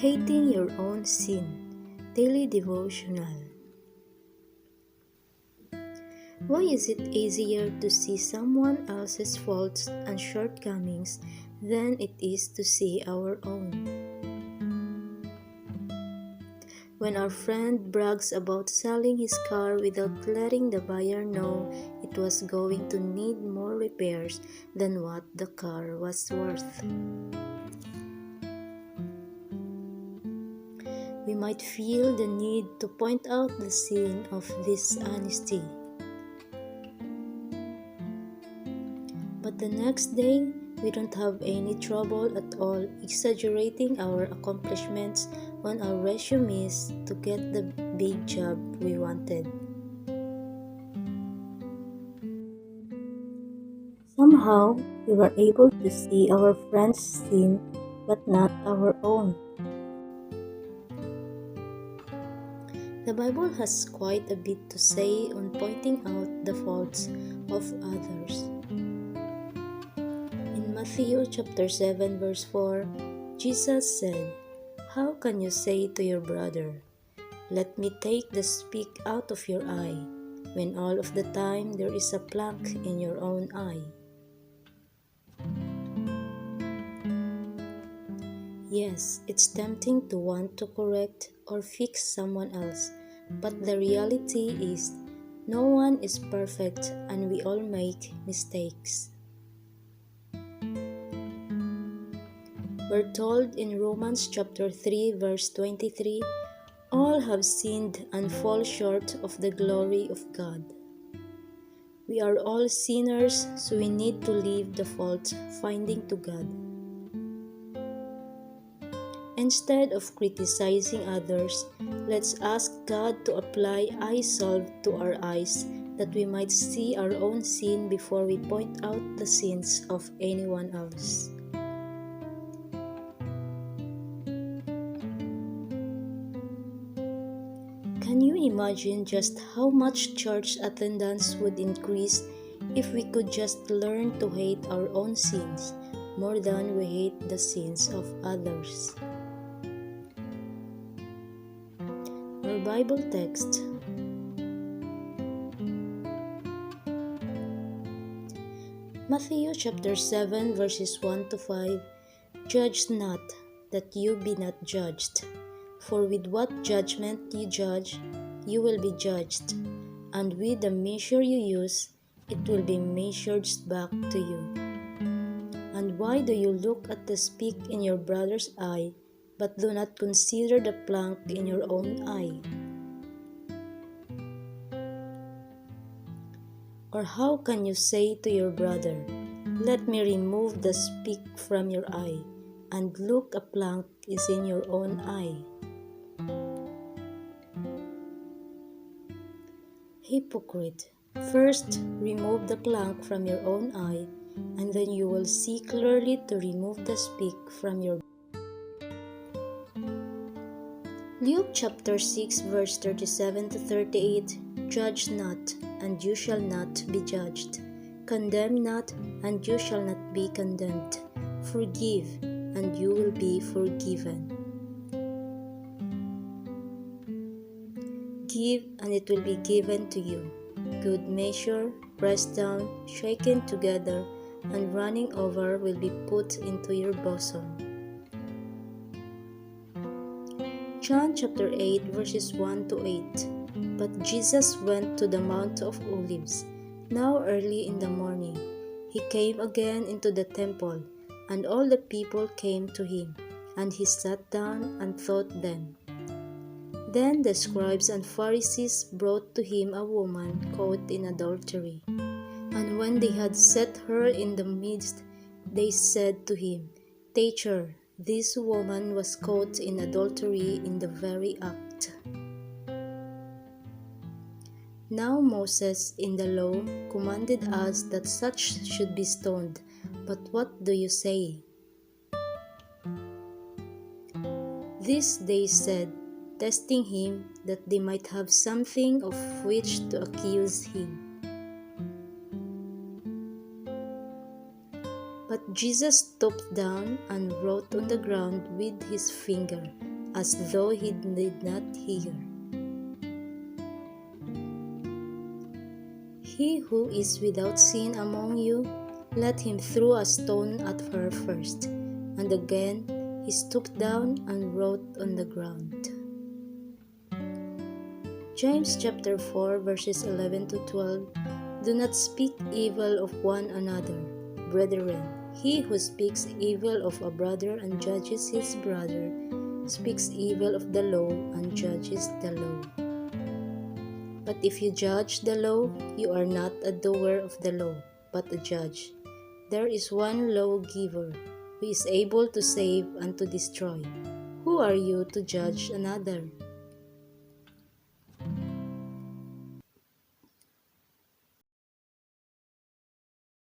Hating Your Own Sin, Daily Devotional. Why is it easier to see someone else's faults and shortcomings than it is to see our own? When our friend brags about selling his car without letting the buyer know it was going to need more repairs than what the car was worth, we might feel the need to point out the sin of dishonesty. But the next day, we don't have any trouble at all exaggerating our accomplishments on our resumes to get the big job we wanted. Somehow, we were able to see our friend's sin but not our own. The Bible has quite a bit to say on pointing out the faults of others. In Matthew chapter 7 verse 4, Jesus said, "How can you say to your brother, 'Let me take the speck out of your eye,' when all of the time there is a plank in your own eye?" Yes, it's tempting to want to correct or fix someone else, but the reality is no one is perfect and we all make mistakes. We're told in Romans chapter 3 verse 23, "All have sinned and fall short of the glory of God." We are all sinners, so we need to leave the fault finding to God. Instead of criticizing others, let's ask God to apply eye salve to our eyes that we might see our own sin before we point out the sins of anyone else. Can you imagine just how much church attendance would increase if we could just learn to hate our own sins more than we hate the sins of others? Our Bible text. Matthew chapter 7 verses 1 to 5. "Judge not, that you be not judged. For with what judgment you judge, you will be judged, and with the measure you use, it will be measured back to you. And why do you look at the speck in your brother's eye, but do not consider the plank in your own eye? Or how can you say to your brother, 'Let me remove the speck from your eye,' and look, a plank is in your own eye? Hypocrite, first remove the plank from your own eye, and then you will see clearly to remove the speck from your." Luke chapter 6 verse 37 to 38. "Judge not, and you shall not be judged. Condemn not, and you shall not be condemned. Forgive, and you will be forgiven. Give, and it will be given to you. Good measure, pressed down, shaken together, and running over will be put into your bosom." John chapter 8 verses 1 to 8. "But Jesus went to the Mount of Olives. Now early in the morning, he came again into the temple, and all the people came to him, and he sat down and taught them. Then the scribes and Pharisees brought to him a woman caught in adultery. And when they had set her in the midst, they said to him, 'Teacher, this woman was caught in adultery in the very act. Now Moses in the law commanded us that such should be stoned, but what do you say?' This they said, testing him, that they might have something of which to accuse him. But Jesus stooped down and wrote on the ground with his finger. as though he did not hear. He who is without sin among you, let him throw a stone at her first. And again he stooped down and wrote on the ground. James chapter 4 verses 11 to 12. Do not speak evil of one another, brethren. He who speaks evil of a brother and judges his brother speaks evil of the law and judges the law. But if you judge the law, you are not a doer of the law, but a judge. There is one lawgiver, who is able to save and to destroy. Who are you to judge another?